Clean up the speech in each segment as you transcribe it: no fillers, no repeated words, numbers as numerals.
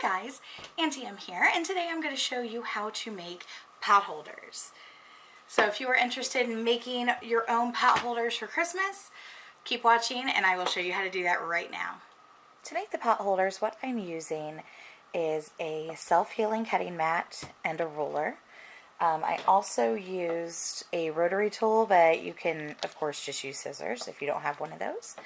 Hi guys, Auntie here, and today I'm going to show you how to make pot holders. So if you are interested in making your own pot holders for Christmas, keep watching and I will show you how to do that right now. To make the pot holders, what I'm using is a self-healing cutting mat and a ruler. I also used a rotary tool, but you can of course just use scissors if you don't have one of those.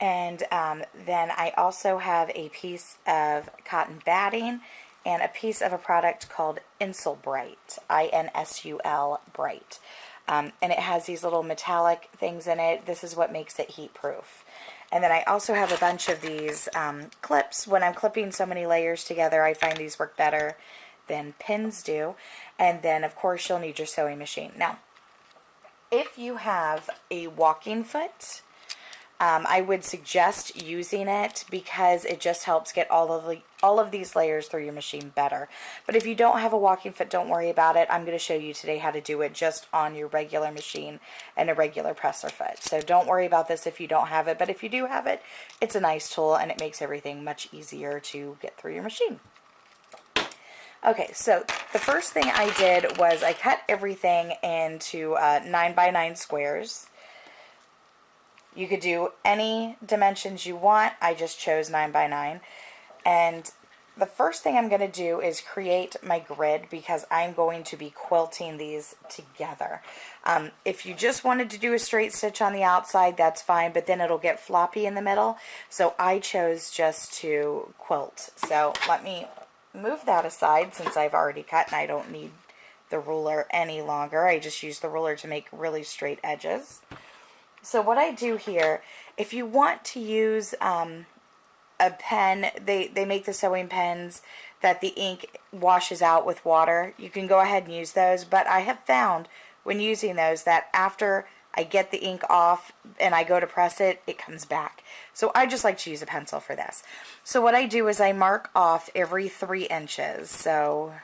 And then I also have a piece of cotton batting and a piece of a product called Insul Bright, I-N-S-U-L Bright. And it has these little metallic things in it. This is what makes it heat proof. And then I also have a bunch of these clips. When I'm clipping so many layers together, I find these work better than pins do. And then of course you'll need your sewing machine. Now, if you have a walking foot, I would suggest using it because it just helps get all of these layers through your machine better. But if you don't have a walking foot, don't worry about it. I'm going to show you today how to do it just on your regular machine and a regular presser foot. So don't worry about this if you don't have it. But if you do have it, it's a nice tool and it makes everything much easier to get through your machine. Okay, so the first thing I did was I cut everything into 9x9 squares. You could do any dimensions you want. I just chose 9x9. And the first thing I'm going to do is create my grid because I'm going to be quilting these together. If you just wanted to do a straight stitch on the outside, that's fine, but then it'll get floppy in the middle. So I chose just to quilt. So let me move that aside since I've already cut and I don't need the ruler any longer. I just use the ruler to make really straight edges. So what I do here, if you want to use a pen, they make the sewing pens that the ink washes out with water. You can go ahead and use those, but I have found when using those that after I get the ink off and I go to press it, it comes back. So I just like to use a pencil for this. So what I do is I mark off every 3 inches. So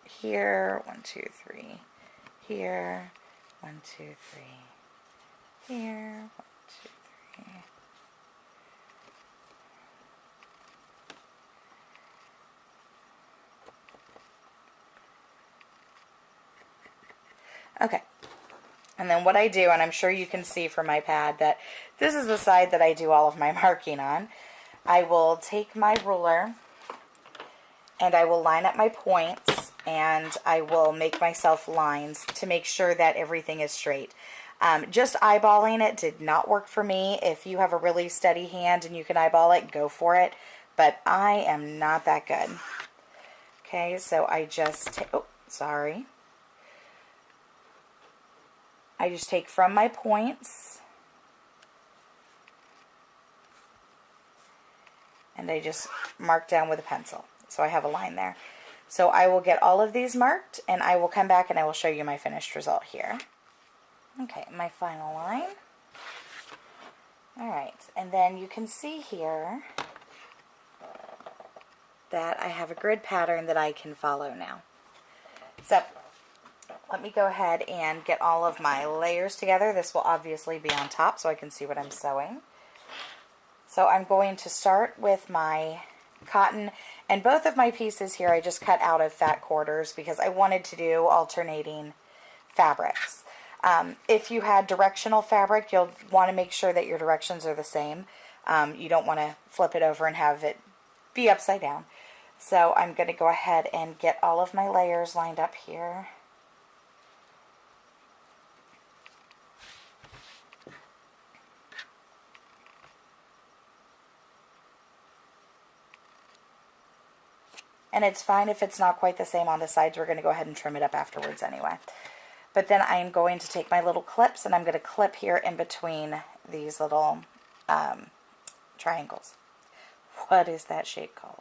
here, 1, 2, 3. Here, 1, 2, 3. Here, 1, 2, 3. Okay. And then what I do, and I'm sure you can see from my pad that this is the side that I do all of my marking on. I will take my ruler and I will line up my points and I will make myself lines to make sure that everything is straight. Just eyeballing it did not work for me. If you have a really steady hand and you can eyeball it, go for it. But I am not that good. Okay, so I just take, oh, sorry. I just take from my points and I just mark down with a pencil. So I have a line there. So I will get all of these marked and I will come back and I will show you my finished result here. Okay, my final line. Alright, and then you can see here that I have a grid pattern that I can follow now. So, let me go ahead and get all of my layers together. This will obviously be on top so I can see what I'm sewing. So I'm going to start with my cotton, and both of my pieces here I just cut out of fat quarters because I wanted to do alternating fabrics. If you had directional fabric, you'll want to make sure that your directions are the same. You don't want to flip it over and have it be upside down. So I'm going to go ahead and get all of my layers lined up here. And it's fine if it's not quite the same on the sides. We're going to go ahead and trim it up afterwards anyway. But then I'm going to take my little clips and I'm going to clip here in between these little triangles. What is that shape called?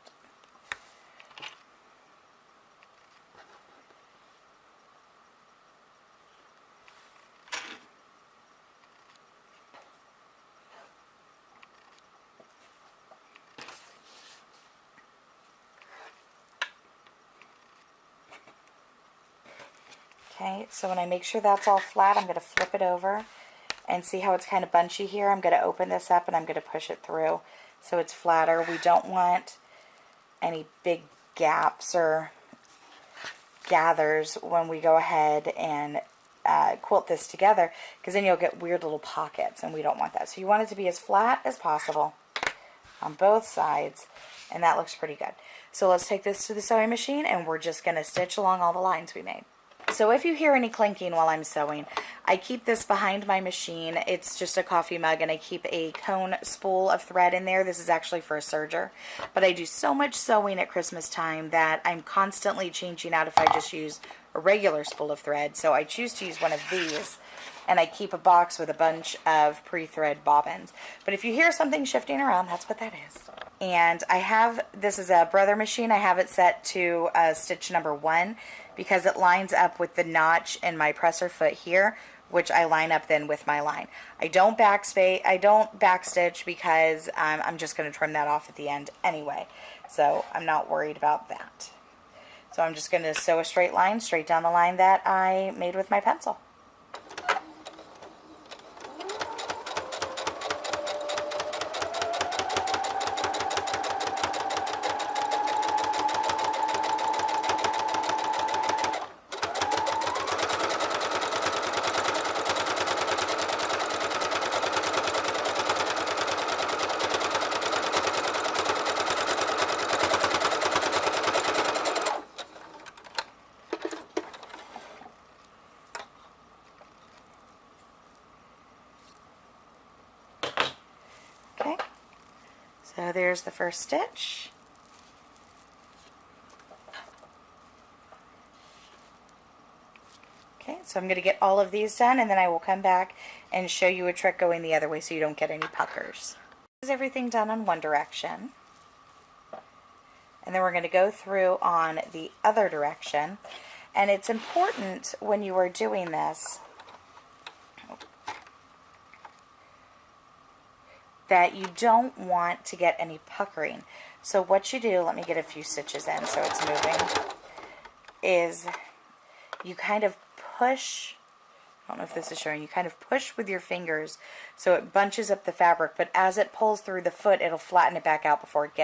Okay, so when I make sure that's all flat, I'm going to flip it over and see how it's kind of bunchy here. I'm going to open this up and I'm going to push it through so it's flatter. We don't want any big gaps or gathers when we go ahead and quilt this together, because then you'll get weird little pockets, and we don't want that. So you want it to be as flat as possible on both sides, and that looks pretty good. So let's take this to the sewing machine, and we're just going to stitch along all the lines we made. So if you hear any clinking while I'm sewing, I keep this behind my machine. It's just a coffee mug, and I keep a cone spool of thread in there. This is actually for a serger. But I do so much sewing at Christmas time that I'm constantly changing out if I just use a regular spool of thread. So I choose to use one of these, and I keep a box with a bunch of pre-thread bobbins. But if you hear something shifting around, that's what that is. And I have, this is a Brother machine. I have it set to stitch number 1 because it lines up with the notch in my presser foot here, which I line up then with my line. I don't backstitch because I'm just going to trim that off at the end anyway. So I'm not worried about that. So I'm just going to sew a straight line straight down the line that I made with my pencil. Okay, so there's the first stitch. Okay, so I'm going to get all of these done, and then I will come back and show you a trick going the other way so you don't get any puckers. This is everything done on one direction. And then we're going to go through on the other direction. And it's important when you are doing this that you don't want to get any puckering. So what you do, let me get a few stitches in so it's moving, is you kind of push, I don't know if this is showing, you kind of push with your fingers so it bunches up the fabric, but as it pulls through the foot, it'll flatten it back out before it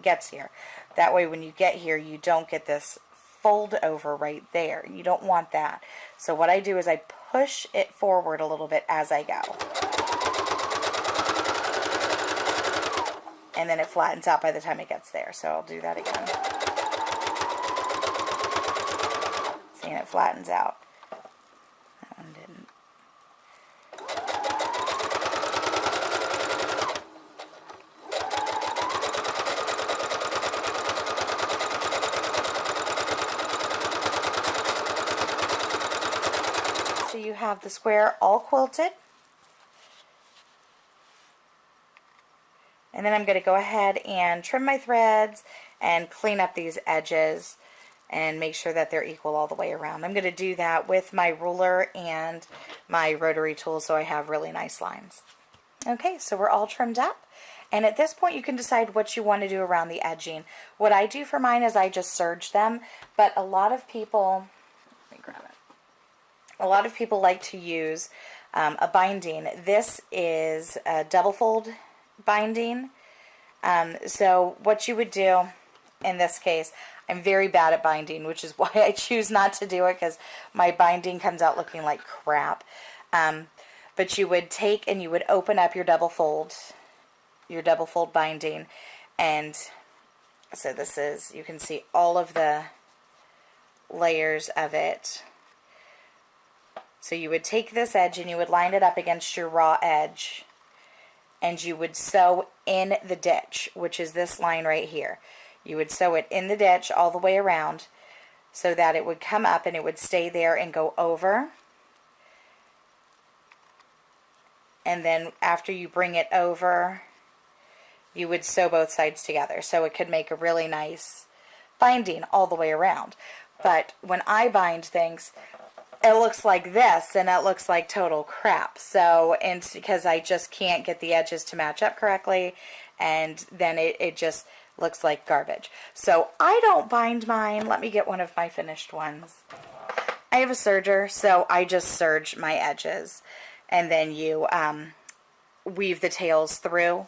gets here. That way when you get here, you don't get this fold over right there. You don't want that. So what I do is I push it forward a little bit as I go. And then it flattens out by the time it gets there. So I'll do that again. See, and it flattens out. That one didn't. So you have the square all quilted. And then I'm going to go ahead and trim my threads and clean up these edges and make sure that they're equal all the way around. I'm going to do that with my ruler and my rotary tool so I have really nice lines. Okay, so we're all trimmed up. And at this point you can decide what you want to do around the edging. What I do for mine is I just serge them, but a lot of people, let me grab it. A lot of people like to use a binding. This is a double fold binding. So what you would do in this case, I'm very bad at binding, which is why I choose not to do it, because my binding comes out looking like crap. But you would take and you would open up your double fold binding, and so this is, you can see all of the layers of it. So you would take this edge and you would line it up against your raw edge, and you would sew in the ditch, which is this line right here. You would sew it in the ditch all the way around so that it would come up and it would stay there and go over. And then after you bring it over, you would sew both sides together. So it could make a really nice binding all the way around. But when I bind things, it looks like this, and it looks like total crap. So, and it's because I just can't get the edges to match up correctly, and then it just looks like garbage. So I don't bind mine. Let me get one of my finished ones. I have a serger, so I just serge my edges, and then you weave the tails through.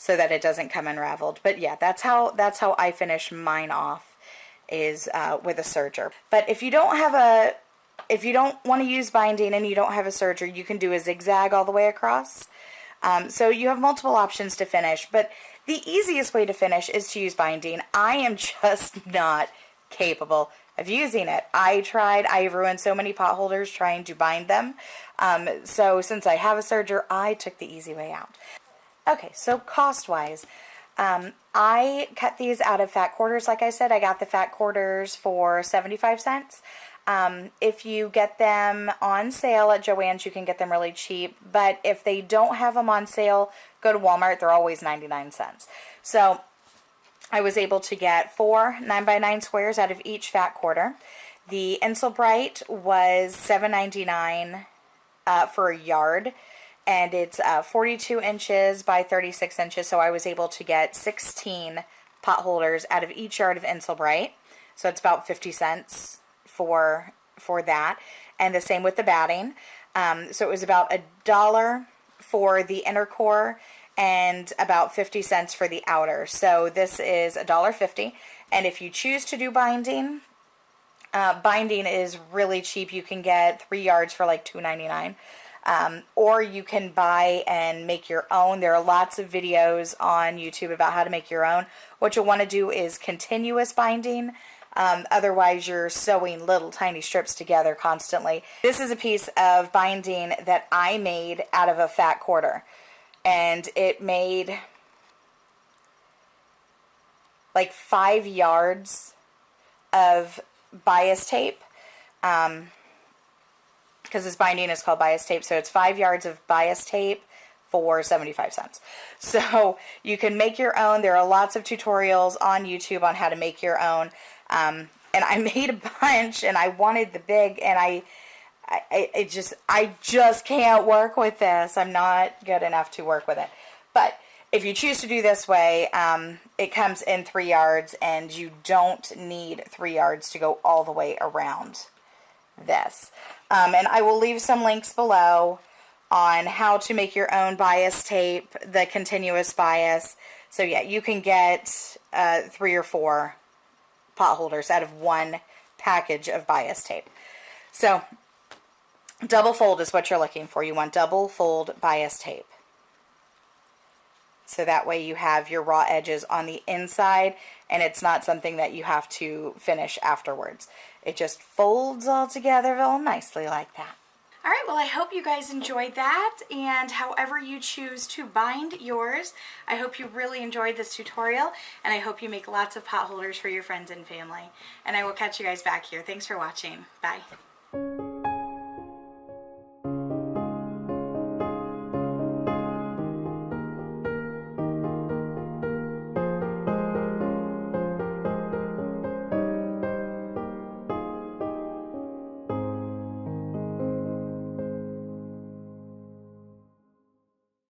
so that it doesn't come unraveled. But yeah, that's how I finish mine off, is with a serger. But if you don't want to use binding and you don't have a serger, you can do a zigzag all the way across. So you have multiple options to finish, but the easiest way to finish is to use binding. I am just not capable of using it. I ruined so many potholders trying to bind them. So since I have a serger, I took the easy way out. Okay, so cost-wise, I cut these out of fat quarters. Like I said, I got the fat quarters for 75 cents. If you get them on sale at Joann's, you can get them really cheap. But if they don't have them on sale, go to Walmart. They're always 99 cents. So I was able to get 4 9x9 squares out of each fat quarter. The Insel Bright was $7.99 for a yard. And it's 42 inches by 36 inches. So I was able to get 16 pot holders out of each yard of Insel Bright. So it's about 50 cents for that. And the same with the batting. So it was about $1 for the inner core and about 50 cents for the outer. So this is $1.50. And if you choose to do binding, binding is really cheap. You can get 3 yards for like $2.99. Or you can buy and make your own. There are lots of videos on YouTube about how to make your own. What you'll want to do is continuous binding. Otherwise, you're sewing little tiny strips together constantly. This is a piece of binding that I made out of a fat quarter. And it made like 5 yards of bias tape. Because this binding is called bias tape, so it's 5 yards of bias tape for 75 cents. So you can make your own. There are lots of tutorials on YouTube on how to make your own. And I made a bunch, and I wanted the big, and I just can't work with this. I'm not good enough to work with it. But if you choose to do this way, it comes in 3 yards, and you don't need 3 yards to go all the way around this. And I will leave some links below on how to make your own bias tape, the continuous bias. So yeah, you can get 3 or 4 pot holders out of one package of bias tape. So double fold is what you're looking for. You want double fold bias tape. So that way you have your raw edges on the inside, and it's not something that you have to finish afterwards. It just folds all together real nicely like that. All right, well, I hope you guys enjoyed that, and however you choose to bind yours, I hope you really enjoyed this tutorial, and I hope you make lots of pot holders for your friends and family. And I will catch you guys back here. Thanks for watching. Bye.